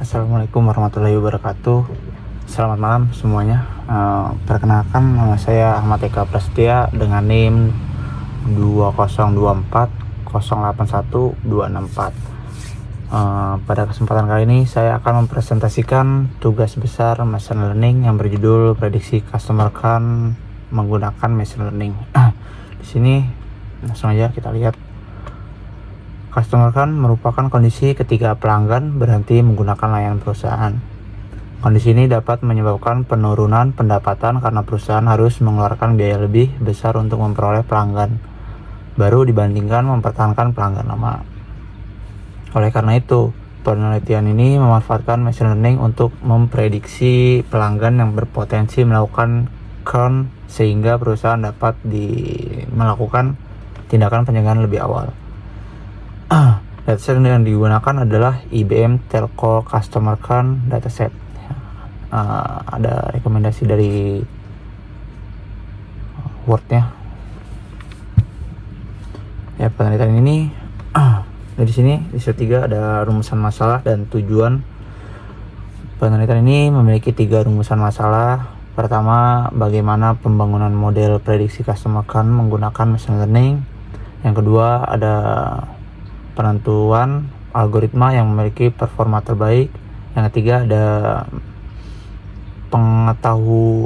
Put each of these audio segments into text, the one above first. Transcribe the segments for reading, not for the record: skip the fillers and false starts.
Assalamualaikum warahmatullahi wabarakatuh. Selamat malam semuanya. Perkenalkan, nama saya Ahmad Eka Prasetya dengan NIM 2024081264264. Pada kesempatan kali ini saya akan mempresentasikan tugas besar machine learning yang berjudul prediksi customer count menggunakan machine learning. Di sini langsung aja kita lihat. Customer count merupakan kondisi ketika pelanggan berhenti menggunakan layanan perusahaan. Kondisi ini dapat menyebabkan penurunan pendapatan karena perusahaan harus mengeluarkan biaya lebih besar untuk memperoleh pelanggan baru dibandingkan mempertahankan pelanggan lama. Oleh karena itu, penelitian ini memanfaatkan machine learning untuk memprediksi pelanggan yang berpotensi melakukan count sehingga perusahaan dapat melakukan tindakan pencegahan lebih awal. Dataset yang digunakan adalah IBM Telco Customer Count Dataset. Ada rekomendasi dari Word-nya. Ya, penelitian ini dari sini di slide 3 ada rumusan masalah dan tujuan. Penelitian ini memiliki 3 rumusan masalah. Pertama, bagaimana pembangunan model prediksi customer count menggunakan machine learning. Yang kedua, ada penentuan algoritma yang memiliki performa terbaik. Yang ketiga, ada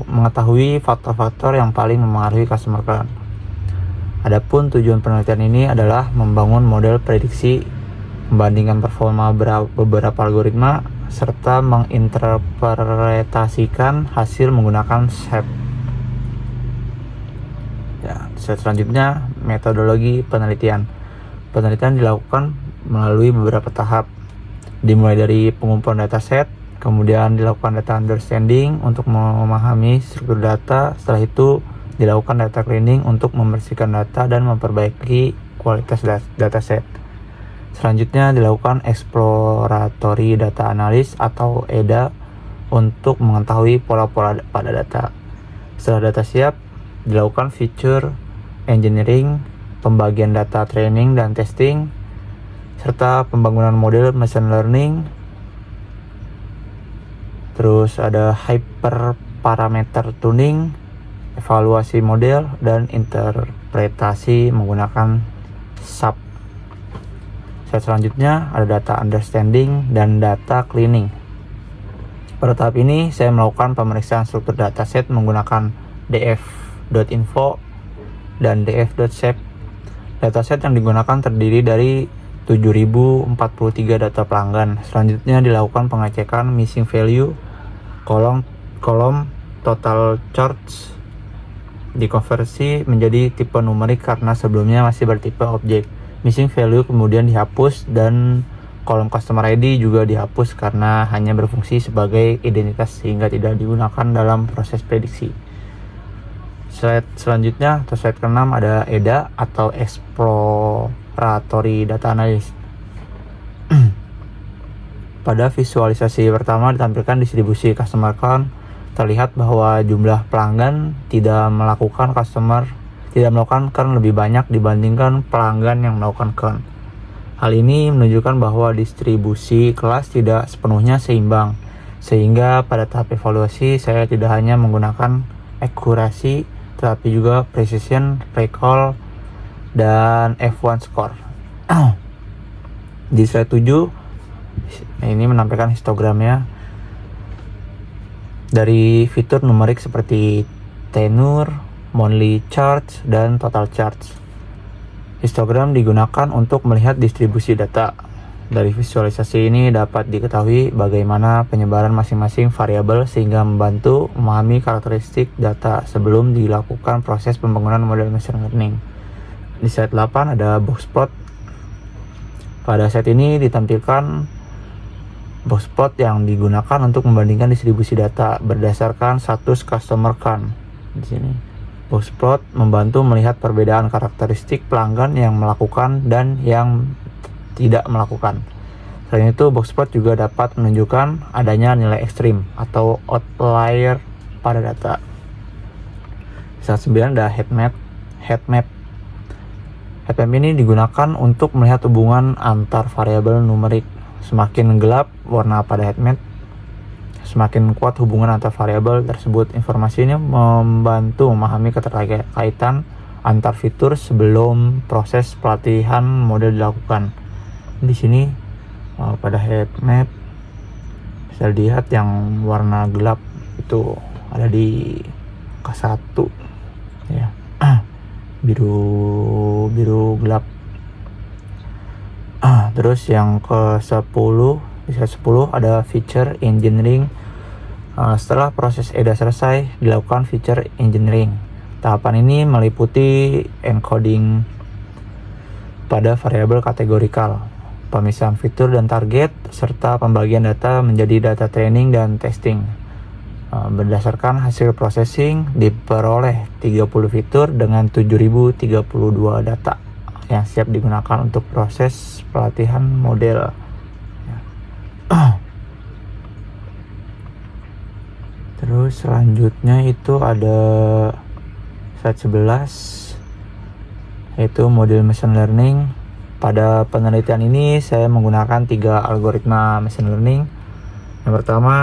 mengetahui faktor-faktor yang paling memengaruhi customer count. Adapun tujuan penelitian ini adalah membangun model prediksi, membandingkan performa beberapa algoritma, serta menginterpretasikan hasil menggunakan SHAP. Ya, selanjutnya metodologi penelitian. Penelitian dilakukan melalui beberapa tahap, dimulai dari pengumpulan dataset, kemudian dilakukan data understanding untuk memahami struktur data. Setelah itu dilakukan data cleaning untuk membersihkan data dan memperbaiki kualitas dataset. Selanjutnya dilakukan exploratory data analysis atau EDA untuk mengetahui pola-pola pada data. Setelah data siap, dilakukan feature engineering, pembagian data training dan testing, serta pembangunan model machine learning. Terus ada hyperparameter tuning, evaluasi model, dan interpretasi menggunakan SAP. Selanjutnya ada data understanding dan data cleaning. Pada tahap ini saya melakukan pemeriksaan struktur dataset menggunakan df.info dan df.shape. Dataset yang digunakan terdiri dari 7043 data pelanggan. Selanjutnya dilakukan pengecekan missing value, kolom total charge dikonversi menjadi tipe numerik karena sebelumnya masih bertipe objek. Missing value kemudian dihapus dan kolom customer ID juga dihapus karena hanya berfungsi sebagai identitas sehingga tidak digunakan dalam proses prediksi. Slide selanjutnya atau slide ke-6 ada EDA atau Exploratory Data Analysis. Pada visualisasi pertama ditampilkan distribusi customer count. Terlihat bahwa jumlah pelanggan tidak melakukan count lebih banyak dibandingkan pelanggan yang melakukan count. Hal ini menunjukkan bahwa distribusi kelas tidak sepenuhnya seimbang, sehingga pada tahap evaluasi saya tidak hanya menggunakan akurasi tetapi juga precision, recall, dan F1 score. Di slide 7 ini menampilkan histogramnya dari fitur numerik seperti tenure, monthly charge, dan total charge. Histogram digunakan untuk melihat distribusi data. Dari visualisasi ini dapat diketahui bagaimana penyebaran masing-masing variabel sehingga membantu memahami karakteristik data sebelum dilakukan proses pembangunan model machine learning. Di slide 8 ada box plot. Pada slide ini ditampilkan box plot yang digunakan untuk membandingkan distribusi data berdasarkan status customer count. Di sini box plot membantu melihat perbedaan karakteristik pelanggan yang melakukan dan yang tidak melakukan. Selain itu, box plot juga dapat menunjukkan adanya nilai ekstrim atau outlier pada data. Slide 9 ada heat map. Heat map ini digunakan untuk melihat hubungan antar variabel numerik. Semakin gelap warna pada heat map, semakin kuat hubungan antar variabel tersebut. Informasi ini membantu memahami keterkaitan antar fitur sebelum proses pelatihan model dilakukan. Di sini pada heat map bisa dilihat yang warna gelap itu ada di K1 ya. biru gelap. Terus yang ke-10, di slide 10 ada feature engineering. Setelah proses EDA selesai, dilakukan feature engineering. Tahapan ini meliputi encoding pada variabel kategorikal, pemisahan fitur dan target, serta pembagian data menjadi data training dan testing. Berdasarkan hasil processing, diperoleh 30 fitur dengan 7032 data yang siap digunakan untuk proses pelatihan model. Terus selanjutnya itu ada slide 11, yaitu model machine learning. Pada penelitian ini saya menggunakan 3 algoritma machine learning. Yang pertama,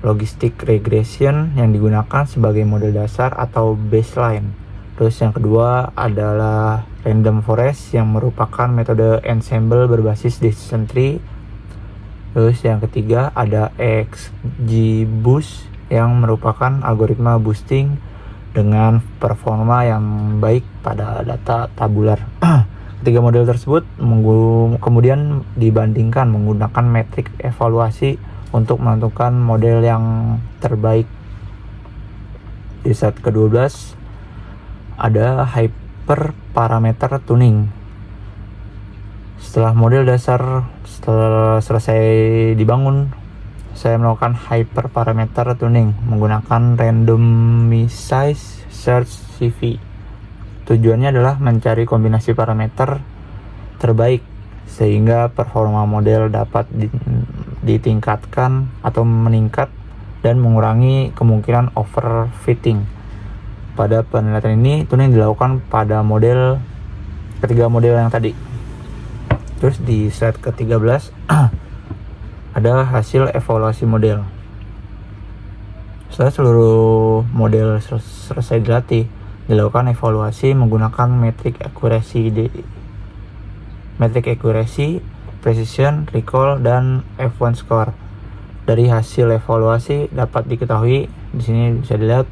logistic regression yang digunakan sebagai model dasar atau baseline. Terus yang kedua adalah random forest yang merupakan metode ensemble berbasis decision tree. Terus yang ketiga ada XGBoost yang merupakan algoritma boosting dengan performa yang baik pada data tabular. Ketiga model tersebut kemudian dibandingkan menggunakan metrik evaluasi untuk menentukan model yang terbaik. Di slide ke-12 ada hyperparameter tuning. Setelah model dasar selesai dibangun, saya melakukan hyperparameter tuning menggunakan randomized search CV. Tujuannya adalah mencari kombinasi parameter terbaik sehingga performa model dapat ditingkatkan atau meningkat dan mengurangi kemungkinan overfitting. Pada penelitian ini, tuning dilakukan pada ketiga model yang tadi. Terus di slide ke-13 ada hasil evaluasi model. Setelah seluruh model selesai dilatih, dilakukan evaluasi menggunakan metrik accuracy, precision, recall, dan F1 score. Dari hasil evaluasi dapat diketahui, di sini bisa dilihat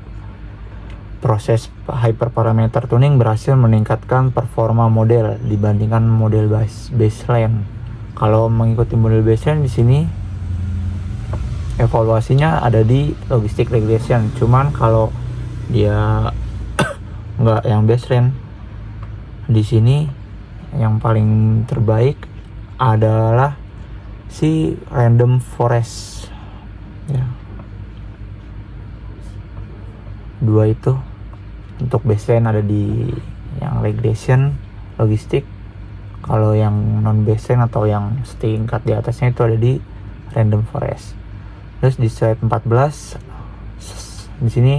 proses hyperparameter tuning berhasil meningkatkan performa model dibandingkan model baseline. Kalau mengikuti model baseline, di sini evaluasinya ada di logistic regression. Cuman kalau dia nggak yang baseline, di sini yang paling terbaik adalah si random forest ya. Dua itu untuk baseline ada di yang regression, logistik. Kalau yang non baseline atau yang setingkat di atasnya itu ada di random forest. Terus di slide 14 di sini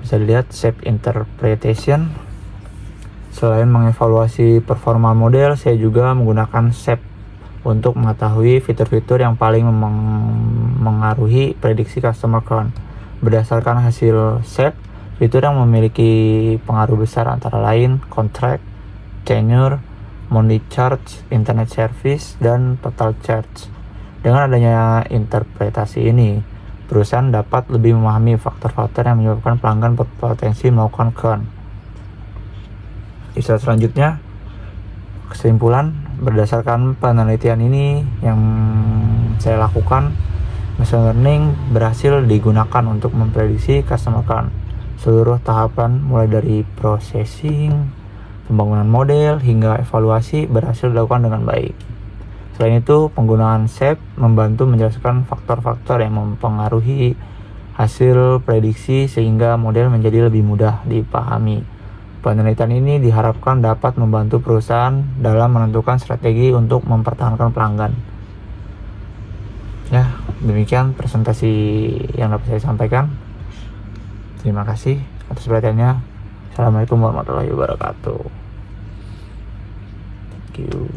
bisa dilihat shape interpretation. Selain mengevaluasi performa model, saya juga menggunakan shape untuk mengetahui fitur-fitur yang paling mengaruhi prediksi customer count. Berdasarkan hasil shape, fitur yang memiliki pengaruh besar antara lain contract, tenure, monthly charge, internet service, dan total charge. Dengan adanya interpretasi ini, perusahaan dapat lebih memahami faktor-faktor yang menyebabkan pelanggan berpotensi melakukan count. Di slide selanjutnya, kesimpulan berdasarkan penelitian ini yang saya lakukan, machine learning berhasil digunakan untuk memprediksi customer count. Seluruh tahapan mulai dari processing, pembangunan model, hingga evaluasi berhasil dilakukan dengan baik. Selain itu, penggunaan shape membantu menjelaskan faktor-faktor yang mempengaruhi hasil prediksi sehingga model menjadi lebih mudah dipahami. Penelitian ini diharapkan dapat membantu perusahaan dalam menentukan strategi untuk mempertahankan pelanggan. Ya, demikian presentasi yang dapat saya sampaikan. Terima kasih atas perhatiannya. Assalamualaikum warahmatullahi wabarakatuh. Thank you.